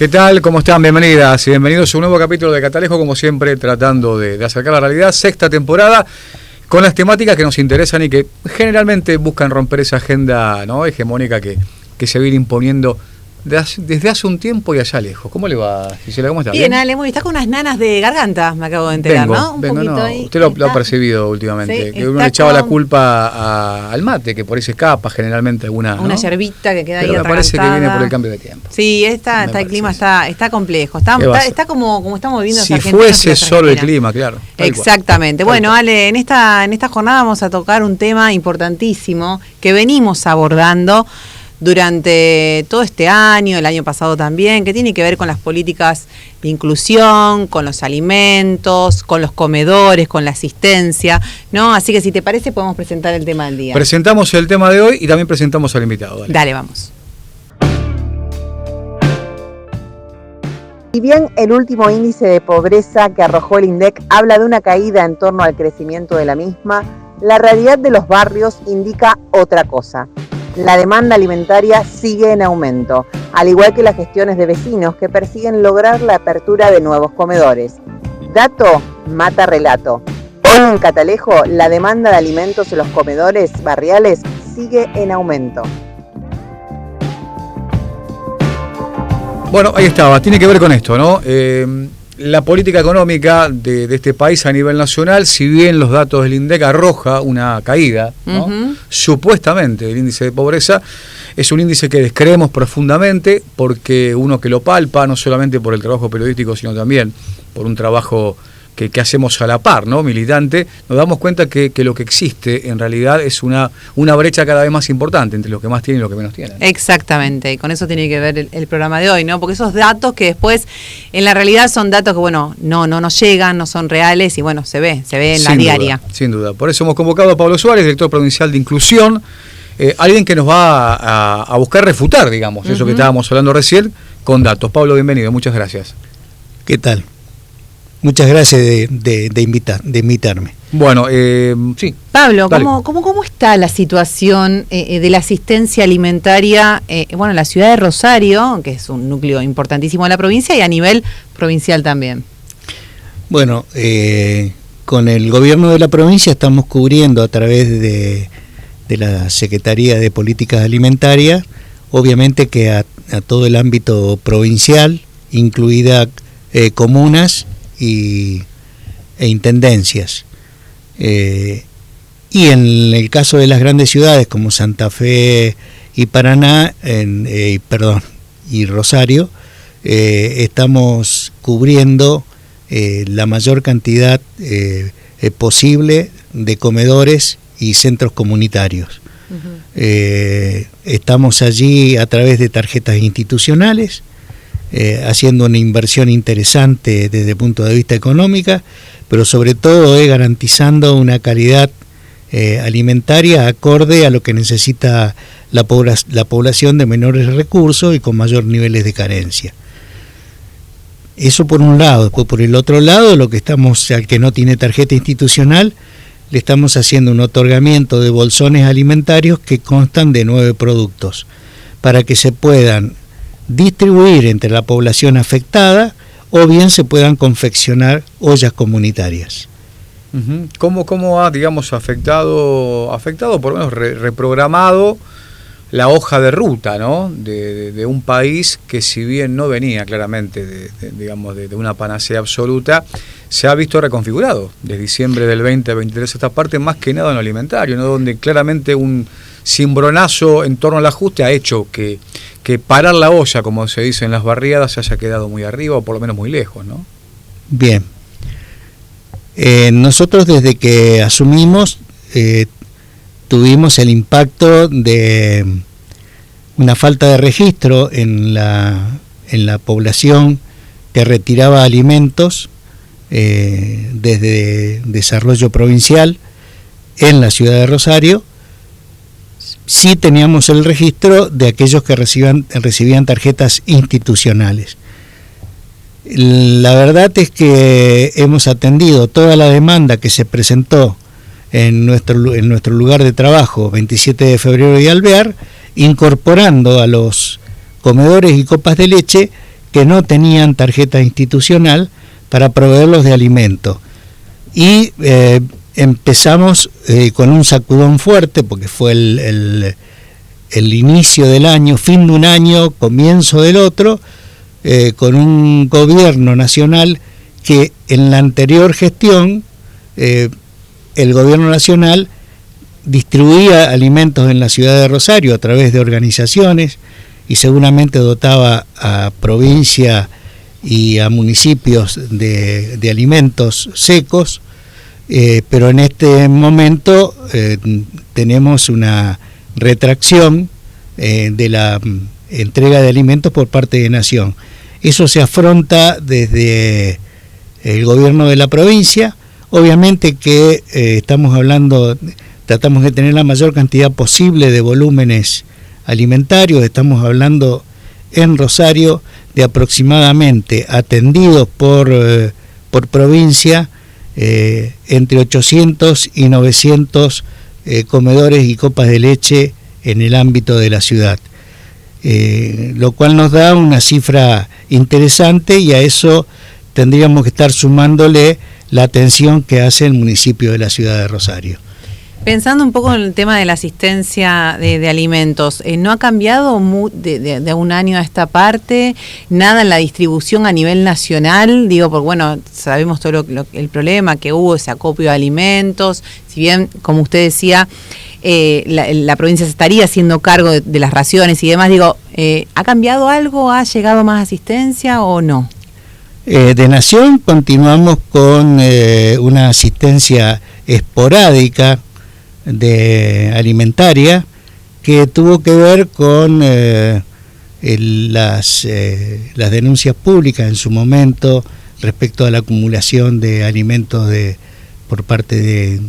¿Qué tal? ¿Cómo están? Bienvenidas y bienvenidos a un nuevo capítulo de Catalejo, como siempre, tratando de acercar la realidad. Sexta temporada, con las temáticas que nos interesan y que generalmente buscan romper esa agenda, ¿no?, hegemónica que se viene imponiendo desde hace un tiempo y allá lejos. ¿Cómo le va, Gisela? ¿Cómo está? Bien, Ale, muy bien. Está con unas nanas de garganta, me acabo de enterar, ¿no? Un poquito no. ahí. Usted lo ha percibido últimamente, Sí, que uno le echaba la culpa al mate, que por ahí se escapa generalmente alguna, una yerbita que queda pero ahí me parece que atragantada. viene por el cambio de tiempo. Sí, el clima está complejo. Está como estamos viviendo los si argentinos. fuese solo el clima, claro. Exactamente. Bueno, Ale, en esta jornada vamos a tocar un tema importantísimo que venimos abordando durante todo este año, el año pasado también, que tiene que ver con las políticas de inclusión, con los alimentos, con los comedores, con la asistencia, ¿no? Así que si te parece podemos presentar el tema del día. Presentamos el tema de hoy y también presentamos al invitado. Dale, vamos. Si bien el último índice de pobreza que arrojó el INDEC habla de una caída en torno al crecimiento de la misma, la realidad de los barrios indica otra cosa. La demanda alimentaria sigue en aumento, al igual que las gestiones de vecinos que persiguen lograr la apertura de nuevos comedores. Dato mata relato. Hoy en Catalejo, la demanda de alimentos en los comedores barriales sigue en aumento. Bueno, ahí estaba, tiene que ver con esto, ¿no? La política económica de este país a nivel nacional, si bien los datos del INDEC arroja una caída, ¿no? Supuestamente el índice de pobreza es un índice que descreemos profundamente, porque uno que lo palpa, no solamente por el trabajo periodístico, sino también por un trabajo que hacemos a la par, ¿no?, militante, nos damos cuenta que lo que existe en realidad es una brecha cada vez más importante entre los que más tienen y los que menos tienen. Exactamente, y con eso tiene que ver el programa de hoy, ¿no? Porque esos datos que después en la realidad son datos que, bueno, no nos llegan, no son reales y, bueno, se ve en la diaria. Sin duda, por eso hemos convocado a Pablo Suárez, director provincial de Inclusión, alguien que nos va a buscar refutar, digamos, eso que estábamos hablando recién, con datos. Pablo, bienvenido, muchas gracias. ¿Qué tal? Muchas gracias de invitarme. Bueno, sí. Pablo, ¿cómo está la situación de la asistencia alimentaria en la ciudad de Rosario, que es un núcleo importantísimo de la provincia, y a nivel provincial también? Bueno, con el gobierno de la provincia estamos cubriendo a través de la Secretaría de Políticas Alimentarias, obviamente que a todo el ámbito provincial, incluida comunas e intendencias. Y en el caso de las grandes ciudades como Santa Fe y Paraná, y Rosario, estamos cubriendo la mayor cantidad posible de comedores y centros comunitarios. Estamos allí a través de tarjetas institucionales, haciendo una inversión interesante desde el punto de vista económico, pero sobre todo garantizando una calidad alimentaria acorde a lo que necesita la población de menores recursos y con mayor niveles de carencia. Eso por un lado. Después, por el otro lado, al que no tiene tarjeta institucional, le estamos haciendo un otorgamiento de bolsones alimentarios que constan de 9 productos, para que se puedan distribuir entre la población afectada o bien se puedan confeccionar ollas comunitarias. ¿Cómo ha, digamos, afectado, por lo menos reprogramado la hoja de ruta, ¿no?, de un país que, si bien no venía claramente de una panacea absoluta, se ha visto reconfigurado desde diciembre del 2023 esta parte, más que nada en lo alimentario, ¿no?, donde claramente un cimbronazo en torno al ajuste ha hecho que parar la olla, como se dice en las barriadas, se haya quedado muy arriba o por lo menos muy lejos, ¿no? Bien. Nosotros desde que asumimos tuvimos el impacto de una falta de registro en la población que retiraba alimentos desde Desarrollo Provincial en la ciudad de Rosario. Sí teníamos el registro de aquellos que recibían tarjetas institucionales. La verdad es que hemos atendido toda la demanda que se presentó en nuestro lugar de trabajo, 27 de febrero y Alvear, incorporando a los comedores y copas de leche que no tenían tarjeta institucional para proveerlos de alimento. Y empezamos con un sacudón fuerte, porque fue el inicio del año, fin de un año, comienzo del otro, con un gobierno nacional que en la anterior gestión, el gobierno nacional distribuía alimentos en la ciudad de Rosario a través de organizaciones y seguramente dotaba a provincia y a municipios de alimentos secos, pero en este momento tenemos una retracción de la entrega de alimentos por parte de Nación. Eso se afronta desde el gobierno de la provincia. Obviamente que tratamos de tener la mayor cantidad posible de volúmenes alimentarios. Estamos hablando en Rosario de aproximadamente, atendidos por provincia, entre 800 y 900 comedores y copas de leche en el ámbito de la ciudad, lo cual nos da una cifra interesante, y a eso tendríamos que estar sumándole la atención que hace el municipio de la ciudad de Rosario. Pensando un poco en el tema de la asistencia de alimentos, ¿no ha cambiado de un año a esta parte? ¿Nada en la distribución a nivel nacional? Digo, porque bueno, sabemos todo el problema que hubo, ese acopio de alimentos. Si bien, como usted decía, la provincia se estaría haciendo cargo de las raciones y demás, digo, ¿ha cambiado algo? ¿Ha llegado más asistencia o no? De Nación continuamos con una asistencia esporádica de alimentaria que tuvo que ver con las denuncias públicas en su momento respecto a la acumulación de alimentos por parte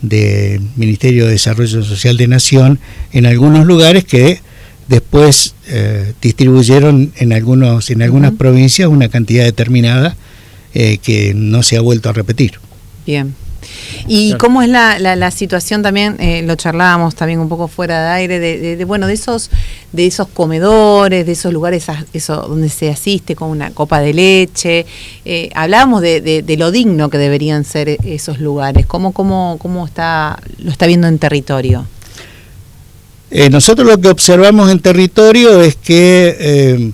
de Ministerio de Desarrollo Social de Nación en algunos lugares, que después distribuyeron en algunas provincias una cantidad determinada que no se ha vuelto a repetir. Bien. ¿Y cómo es la situación también? Lo charlábamos también un poco fuera de aire, de esos comedores, de esos lugares donde se asiste con una copa de leche. Hablábamos de lo digno que deberían ser esos lugares. ¿Cómo lo está viendo en territorio? Nosotros lo que observamos en territorio es que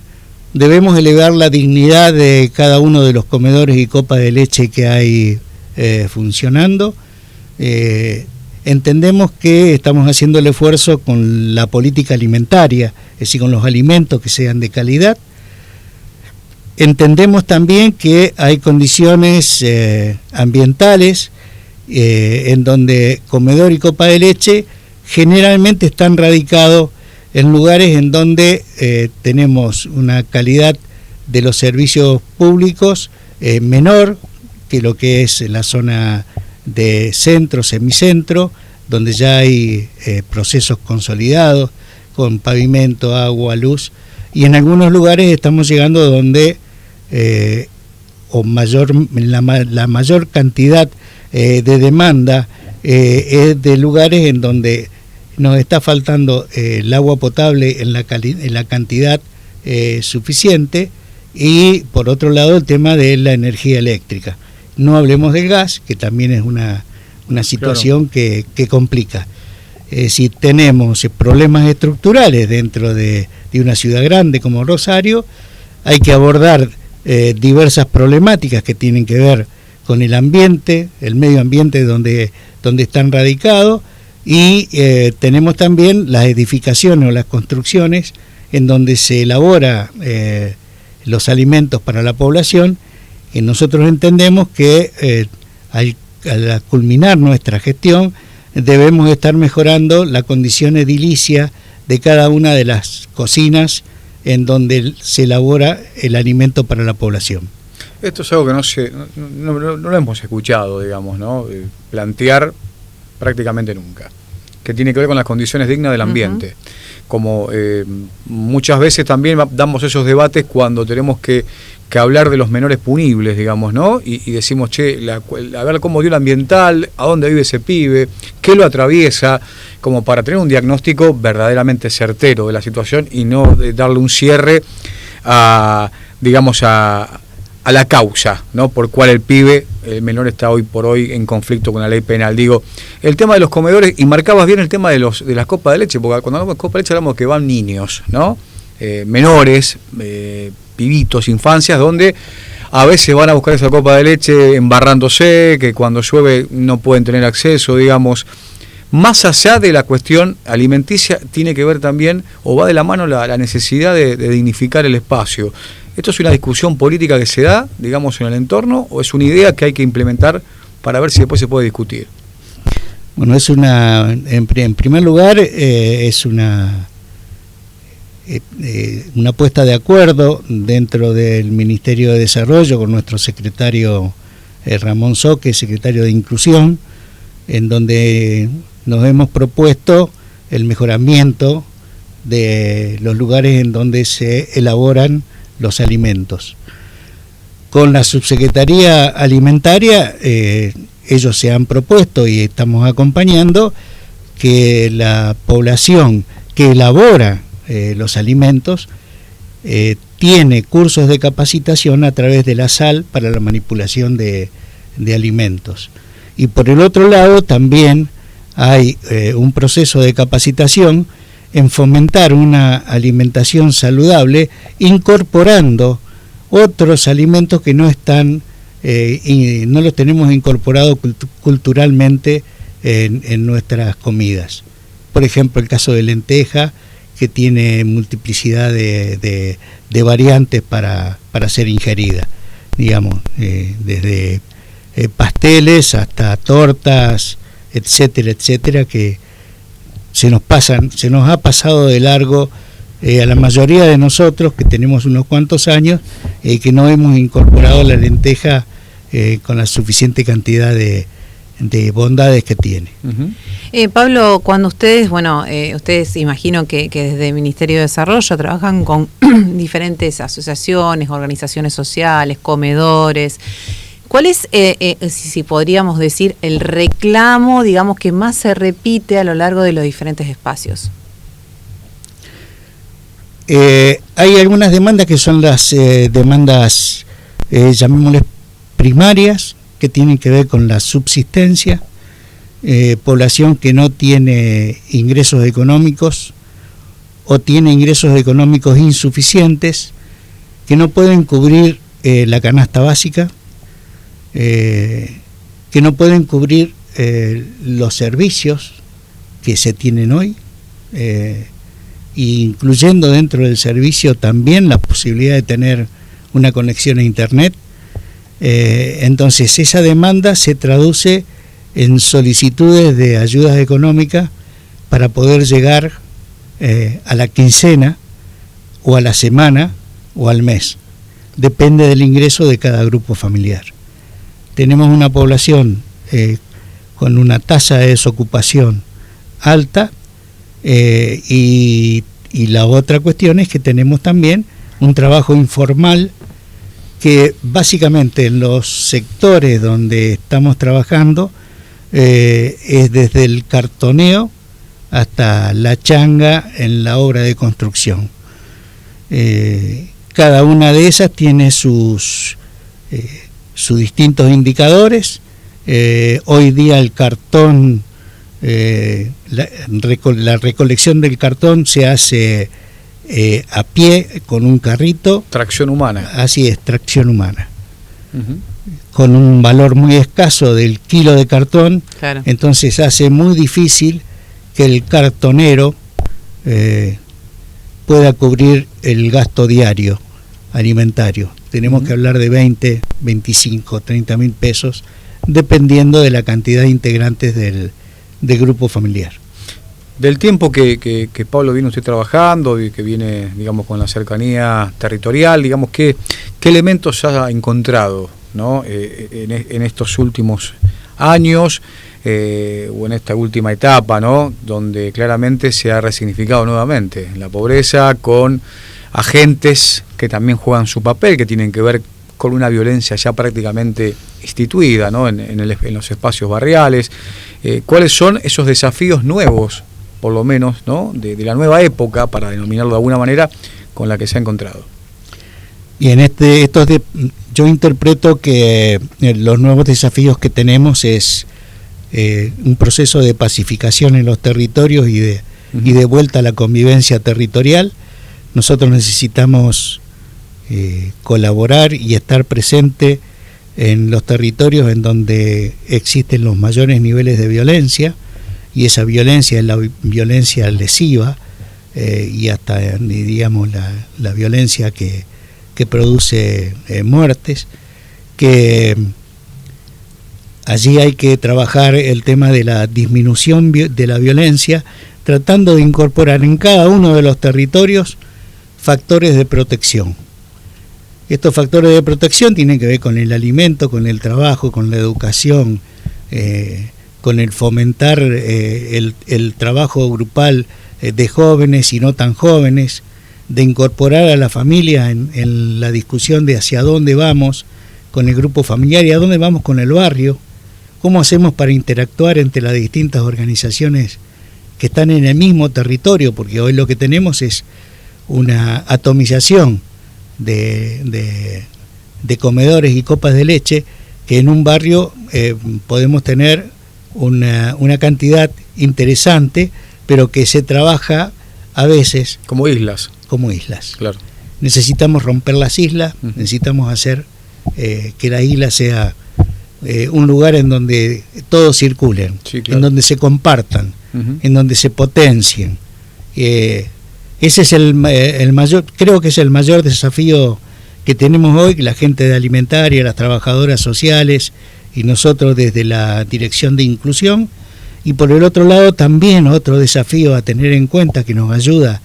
debemos elevar la dignidad de cada uno de los comedores y copas de leche que hay funcionando. Entendemos que estamos haciendo el esfuerzo con la política alimentaria, es decir, con los alimentos que sean de calidad. Entendemos también que hay condiciones ambientales en donde comedor y copa de leche generalmente están radicados en lugares en donde tenemos una calidad de los servicios públicos menor que lo que es la zona de centro, semicentro, donde ya hay procesos consolidados con pavimento, agua, luz, y en algunos lugares estamos llegando donde la mayor cantidad de demanda es de lugares en donde nos está faltando el agua potable en la cantidad suficiente, y por otro lado el tema de la energía eléctrica. No hablemos del gas, que también es una situación que complica. Si tenemos problemas estructurales dentro de una ciudad grande como Rosario, hay que abordar diversas problemáticas que tienen que ver con el ambiente, el medio ambiente donde están radicados, y tenemos también las edificaciones o las construcciones en donde se elabora los alimentos para la población. Y nosotros entendemos que al culminar nuestra gestión debemos estar mejorando la condición edilicia de cada una de las cocinas en donde se elabora el alimento para la población. Esto es algo que no lo hemos escuchado, digamos, ¿no? Plantear prácticamente nunca, que tiene que ver con las condiciones dignas del ambiente. Uh-huh. Como muchas veces también damos esos debates cuando tenemos que hablar de los menores punibles, digamos, ¿no? Y decimos, a ver cómo dio el ambiental, a dónde vive ese pibe, qué lo atraviesa, como para tener un diagnóstico verdaderamente certero de la situación y no darle un cierre a digamos, a la causa, ¿no? Por cual el menor está hoy por hoy en conflicto con la ley penal. Digo, el tema de los comedores, y marcabas bien el tema de las copas de leche, porque cuando hablamos de copas de leche hablamos que van niños, ¿no? Menores, pibitos, infancias, donde a veces van a buscar esa copa de leche embarrándose, que cuando llueve no pueden tener acceso, digamos. Más allá de la cuestión alimenticia, tiene que ver también, o va de la mano, la necesidad de dignificar el espacio. ¿Esto es una discusión política que se da, digamos, en el entorno, o es una idea que hay que implementar para ver si después se puede discutir? Bueno, en primer lugar, es una puesta de acuerdo dentro del Ministerio de Desarrollo con nuestro secretario Ramón Soque, secretario de Inclusión, en donde nos hemos propuesto el mejoramiento de los lugares en donde se elaboran los alimentos. Con la Subsecretaría Alimentaria, ellos se han propuesto y estamos acompañando que la población que elabora los alimentos tiene cursos de capacitación a través de la SAL para la manipulación de alimentos. Y por el otro lado también hay un proceso de capacitación en fomentar una alimentación saludable, incorporando otros alimentos que no están y no los tenemos incorporados culturalmente en nuestras comidas. Por ejemplo, el caso de lenteja, que tiene multiplicidad de variantes para ser ingerida, digamos, desde pasteles hasta tortas, etcétera, que se nos ha pasado de largo a la mayoría de nosotros, que tenemos unos cuantos años, que no hemos incorporado la lenteja con la suficiente cantidad de bondades que tiene. Pablo, cuando ustedes, ustedes imagino que desde el Ministerio de Desarrollo trabajan con diferentes asociaciones, organizaciones sociales, comedores. ¿Cuál es, si podríamos decir, el reclamo, digamos, que más se repite a lo largo de los diferentes espacios? Hay algunas demandas que son las demandas, llamémosles primarias, que tienen que ver con la subsistencia, población que no tiene ingresos económicos o tiene ingresos económicos insuficientes, que no pueden cubrir la canasta básica, que no pueden cubrir los servicios que se tienen hoy, incluyendo dentro del servicio también la posibilidad de tener una conexión a internet. Entonces esa demanda se traduce en solicitudes de ayudas económicas para poder llegar a la quincena o a la semana o al mes. Depende del ingreso de cada grupo familiar. Tenemos una población con una tasa de desocupación alta, y la otra cuestión es que tenemos también un trabajo informal que básicamente en los sectores donde estamos trabajando es desde el cartoneo hasta la changa en la obra de construcción. Cada una de esas tiene sus distintos indicadores. Hoy día el cartón, la recolección del cartón se hace a pie con un carrito. Tracción humana. Así es, tracción humana. Con un valor muy escaso del kilo de cartón. Claro. Entonces hace muy difícil que el cartonero pueda cubrir el gasto diario alimentario. Tenemos que hablar de 20, 25, 30 mil pesos, dependiendo de la cantidad de integrantes del grupo familiar. Del tiempo que Pablo viene usted trabajando y que viene, digamos, con la cercanía territorial, digamos, ¿qué elementos ha encontrado, ¿no? en estos últimos años o en esta última etapa, ¿no? Donde claramente se ha resignificado nuevamente la pobreza con agentes que también juegan su papel, que tienen que ver con una violencia ya prácticamente instituida, ¿no? en los espacios barriales? ¿Cuáles son esos desafíos nuevos, por lo menos, ¿no? de la nueva época, para denominarlo de alguna manera, con la que se ha encontrado? Y en yo interpreto que los nuevos desafíos que tenemos es un proceso de pacificación en los territorios y de vuelta a la convivencia territorial. Nosotros necesitamos colaborar y estar presente en los territorios en donde existen los mayores niveles de violencia, y esa violencia es la violencia lesiva y hasta, digamos, la violencia que produce muertes, que allí hay que trabajar el tema de la disminución de la violencia, tratando de incorporar en cada uno de los territorios factores de protección. Estos factores de protección tienen que ver con el alimento, con el trabajo, con la educación, con el fomentar el trabajo grupal de jóvenes y no tan jóvenes, de incorporar a la familia en la discusión de hacia dónde vamos con el grupo familiar y a dónde vamos con el barrio, cómo hacemos para interactuar entre las distintas organizaciones que están en el mismo territorio, porque hoy lo que tenemos es una atomización de comedores y copas de leche, que en un barrio podemos tener una cantidad interesante, pero que se trabaja a veces como islas. Claro. Necesitamos romper las islas, necesitamos hacer que la isla sea un lugar en donde todos circulen, sí, claro, en donde se compartan, en donde se potencien. Ese es el mayor, creo que es el mayor desafío que tenemos hoy, la gente de Alimentaria, las trabajadoras sociales y nosotros desde la Dirección de Inclusión. Y por el otro lado también otro desafío a tener en cuenta, que nos ayuda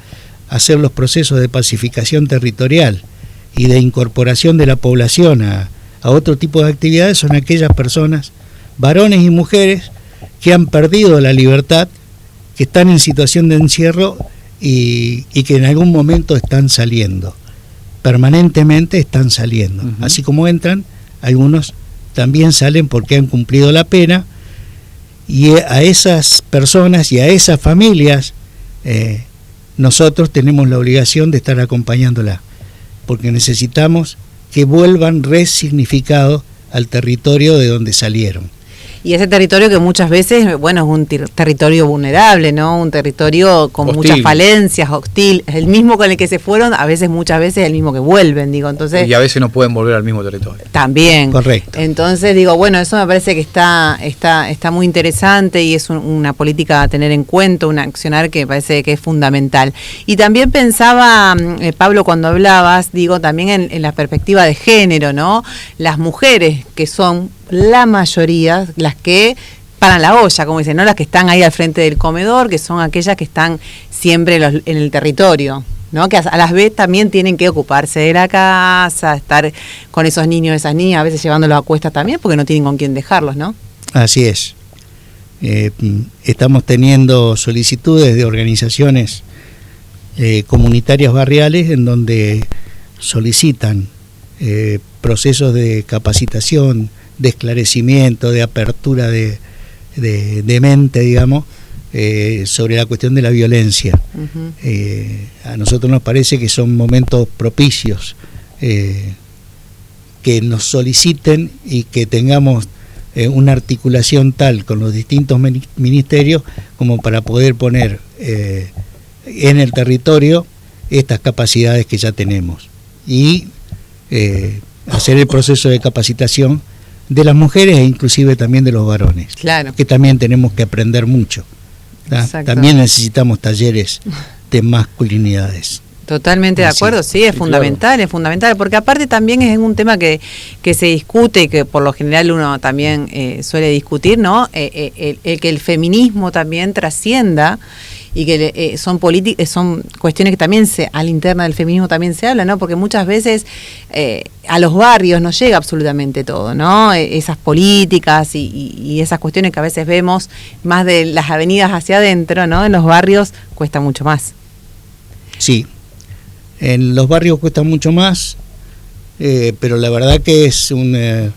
a hacer los procesos de pacificación territorial y de incorporación de la población a otro tipo de actividades, son aquellas personas, varones y mujeres, que han perdido la libertad, que están en situación de encierro y que en algún momento están saliendo, permanentemente están saliendo. Así como entran, algunos también salen porque han cumplido la pena, y a esas personas y a esas familias nosotros tenemos la obligación de estar acompañándola, porque necesitamos que vuelvan resignificados al territorio de donde salieron. Y ese territorio que muchas veces, bueno, es un territorio vulnerable, ¿no? Un territorio con hostil, muchas falencias, hostil, el mismo con el que se fueron, a veces, muchas veces, el mismo que vuelven, digo, entonces... Y a veces no pueden volver al mismo territorio. También. Correcto. Entonces, digo, bueno, eso me parece que está muy interesante y es una política a tener en cuenta, un accionar que me parece que es fundamental. Y también pensaba, Pablo, cuando hablabas, digo, también en la perspectiva de género, ¿no? Las mujeres que son la mayoría, las que paran la olla, como dicen, no las que están ahí al frente del comedor, que son aquellas que están siempre en el territorio, ¿no? Que a las veces también tienen que ocuparse de la casa, estar con esos niños, esas niñas, a veces llevándolos a cuestas también, porque no tienen con quién dejarlos, ¿no? Así es. Estamos teniendo solicitudes de organizaciones comunitarias barriales en donde solicitan procesos de capacitación, de esclarecimiento, de apertura de mente, digamos, sobre la cuestión de la violencia. A nosotros nos parece que son momentos propicios que nos soliciten y que tengamos una articulación tal con los distintos ministerios como para poder poner en el territorio estas capacidades que ya tenemos y hacer el proceso de capacitación de las mujeres e inclusive también de los varones, claro, que también tenemos que aprender mucho. También necesitamos talleres de masculinidades. Totalmente de acuerdo, sí, es fundamental, claro, es fundamental, porque aparte también es un tema que se discute y que por lo general uno también suele discutir, ¿no? El que el feminismo también trascienda y que son cuestiones que también a la interna del feminismo también se habla, ¿no? Porque muchas veces a los barrios no llega absolutamente todo, ¿no? Esas políticas y esas cuestiones que a veces vemos más de las avenidas hacia adentro, ¿no? En los barrios cuesta mucho más. Sí, en los barrios cuesta mucho más, pero la verdad que es una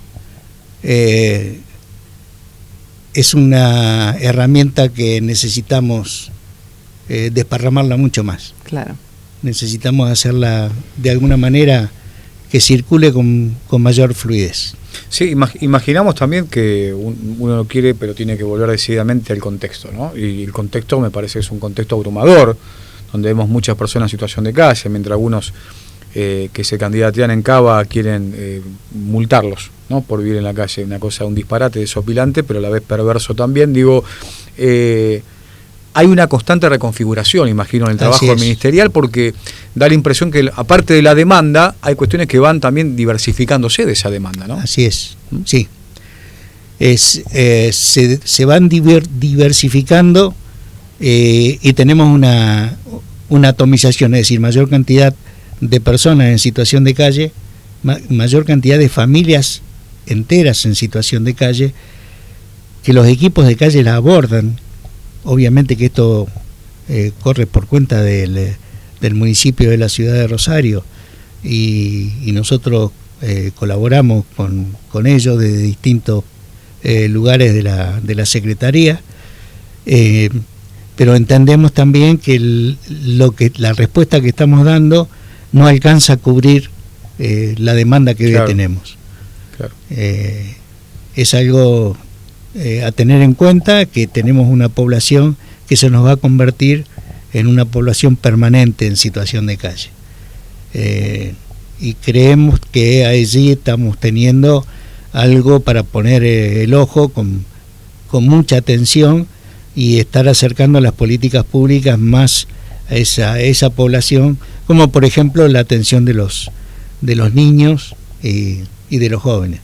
herramienta que necesitamos desparramarla mucho más. Claro. Necesitamos hacerla de alguna manera circule con mayor fluidez. Sí, imaginamos también que uno no quiere, pero tiene que volver decididamente al contexto, ¿no? Y el contexto me parece que es un contexto abrumador, donde vemos muchas personas en situación de calle, mientras algunos que se candidatean en Cava quieren multarlos, ¿no? Por vivir en la calle, una cosa, un disparate desopilante, pero a la vez perverso también. Digo, hay una constante reconfiguración, imagino, en el trabajo ministerial, porque da la impresión que, aparte de la demanda, hay cuestiones que van también diversificándose de esa demanda, ¿no? Así es, sí. Se van diversificando y tenemos una atomización, es decir, mayor cantidad de personas en situación de calle, mayor cantidad de familias enteras en situación de calle, que los equipos de calle la abordan. Obviamente que esto corre por cuenta del municipio de la ciudad de Rosario y nosotros colaboramos con ellos desde distintos lugares de la Secretaría, pero entendemos también que la respuesta que estamos dando no alcanza a cubrir la demanda que hoy tenemos. Claro. Es algo a tener en cuenta, que tenemos una población que se nos va a convertir en una población permanente en situación de calle. Y creemos que allí estamos teniendo algo para poner el ojo con mucha atención y estar acercando las políticas públicas más a esa población, como por ejemplo la atención de los niños y de los jóvenes.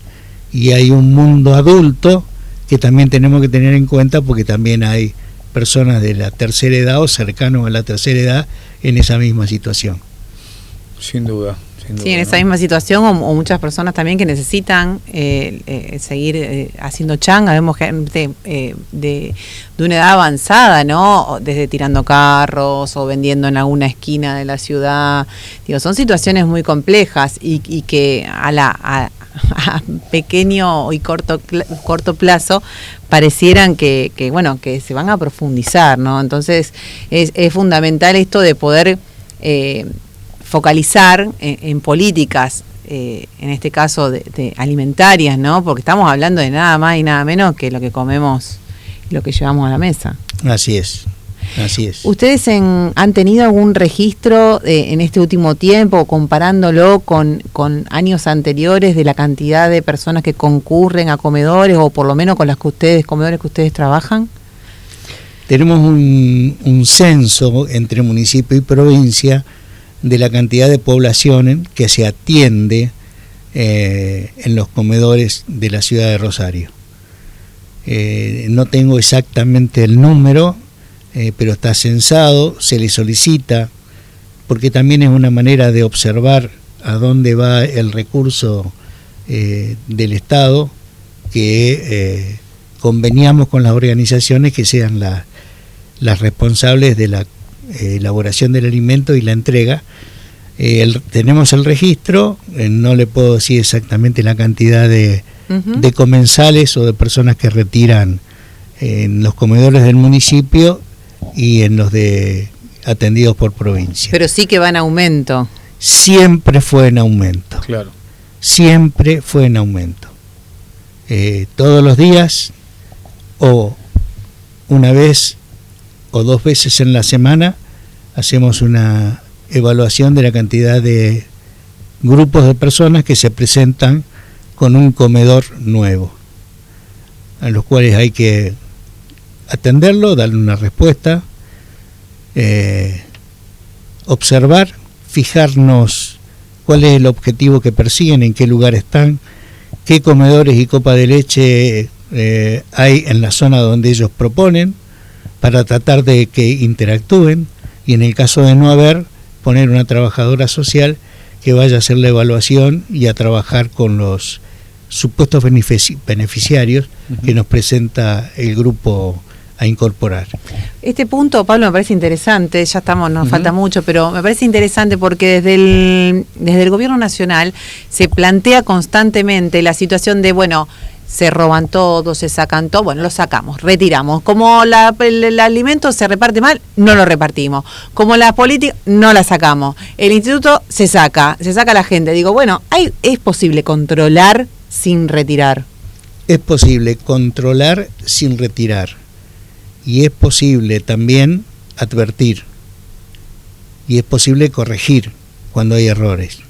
Y hay un mundo adulto que también tenemos que tener en cuenta, porque también hay personas de la tercera edad o cercanos a la tercera edad en esa misma situación. Sin duda. Sí, en esa misma situación, o muchas personas también que necesitan seguir haciendo changa. Vemos gente de una edad avanzada, ¿no? Desde tirando carros o vendiendo en alguna esquina de la ciudad. Digo, son situaciones muy complejas y que a pequeño y corto plazo parecieran que se van a profundizar, ¿no? Entonces es fundamental esto de poder focalizar en políticas, en este caso de alimentarias, ¿no? Porque estamos hablando de nada más y nada menos que lo que comemos y lo que llevamos a la mesa. Así es. ¿Ustedes han tenido algún registro en este último tiempo, comparándolo con años anteriores, de la cantidad de personas que concurren a comedores, o por lo menos con comedores que ustedes trabajan? Tenemos un censo entre municipio y provincia de la cantidad de población que se atiende en los comedores de la ciudad de Rosario. No tengo exactamente el número, pero está censado, se le solicita, porque también es una manera de observar a dónde va el recurso del Estado, que conveniamos con las organizaciones que sean las responsables de la elaboración del alimento y la entrega. Tenemos el registro, no le puedo decir exactamente la cantidad de comensales o de personas que retiran en los comedores del municipio y en los atendidos por provincia. Pero sí que va en aumento. Siempre fue en aumento. Claro. Siempre fue en aumento. Todos los días, o una vez o 2 veces en la semana, hacemos una evaluación de la cantidad de grupos de personas que se presentan con un comedor nuevo, a los cuales hay que atenderlo, darle una respuesta, observar, fijarnos cuál es el objetivo que persiguen, en qué lugar están, qué comedores y copa de leche hay en la zona donde ellos proponen, para tratar de que interactúen, y en el caso de no haber, poner una trabajadora social que vaya a hacer la evaluación y a trabajar con los supuestos beneficiarios que nos presenta el grupo a incorporar. Este punto, Pablo, me parece interesante, ya estamos, nos falta mucho, pero me parece interesante porque desde el Gobierno Nacional se plantea constantemente la situación de, se roban todo, se sacan todo, bueno, lo sacamos, retiramos. Como el alimento se reparte mal, no lo repartimos. Como la política, no la sacamos. El instituto se saca la gente. Digo, bueno, es posible controlar sin retirar. Es posible controlar sin retirar. Y es posible también advertir. Y es posible corregir cuando hay errores.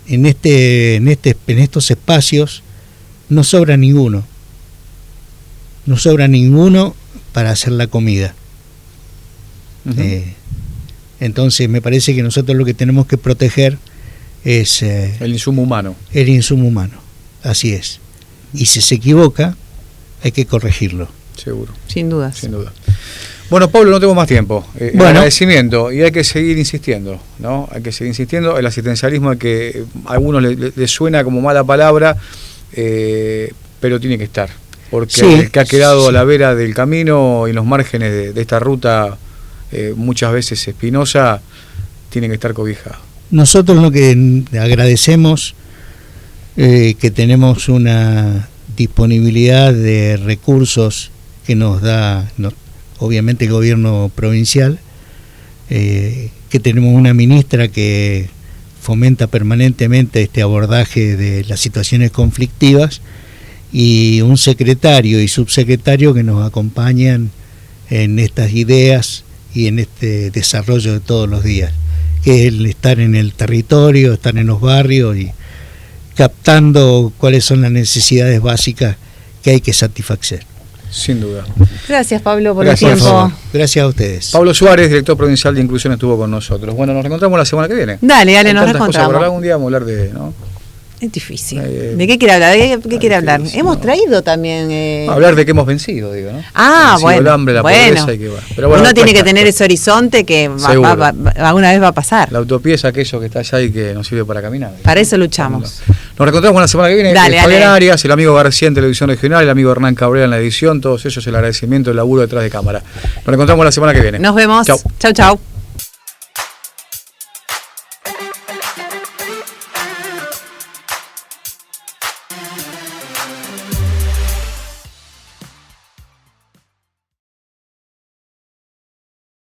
En estos espacios no sobra ninguno. No sobra ninguno para hacer la comida. Uh-huh. Entonces me parece que nosotros lo que tenemos que proteger es el insumo humano. El insumo humano, así es. Y si se equivoca, hay que corregirlo. Seguro. Sin dudas. Sin duda. Bueno, Pablo, no tengo más tiempo. Agradecimiento, y hay que seguir insistiendo, ¿no? Hay que seguir insistiendo. El asistencialismo, que a algunos les suena como mala palabra, pero tiene que estar. Porque el que ha quedado a la vera del camino y en los márgenes de esta ruta, muchas veces espinosa, tiene que estar cobijado. Nosotros lo que agradecemos, que tenemos una disponibilidad de recursos que nos da obviamente el gobierno provincial, que tenemos una ministra que fomenta permanentemente este abordaje de las situaciones conflictivas, y un secretario y subsecretario que nos acompañan en estas ideas y en este desarrollo de todos los días, que es el estar en el territorio, estar en los barrios y captando cuáles son las necesidades básicas que hay que satisfacer. Sin duda. Gracias, Pablo, por el tiempo. Gracias a ustedes. Pablo Suárez, director provincial de Inclusión, estuvo con nosotros. Bueno, nos reencontramos la semana que viene. Dale, nos reencontramos. Algún día vamos a hablar de... ¿no? Es difícil. ¿De qué quiere hablar? ¿De qué quiere hablar? Hemos traído también... hablar de que hemos vencido, digo, ¿no? Bueno. El hambre, la pobreza y que va. Pero bueno, uno tiene que tener ese horizonte que alguna vez va a pasar. La utopía es aquello que está allá y que nos sirve para caminar. Para eso luchamos. Nos reencontramos la semana que viene. Fabián Arias, el amigo García en Televisión Regional, el amigo Hernán Cabrera en la edición, todos ellos el agradecimiento del laburo detrás de cámara. Nos reencontramos la semana que viene. Nos vemos. Chau, chau.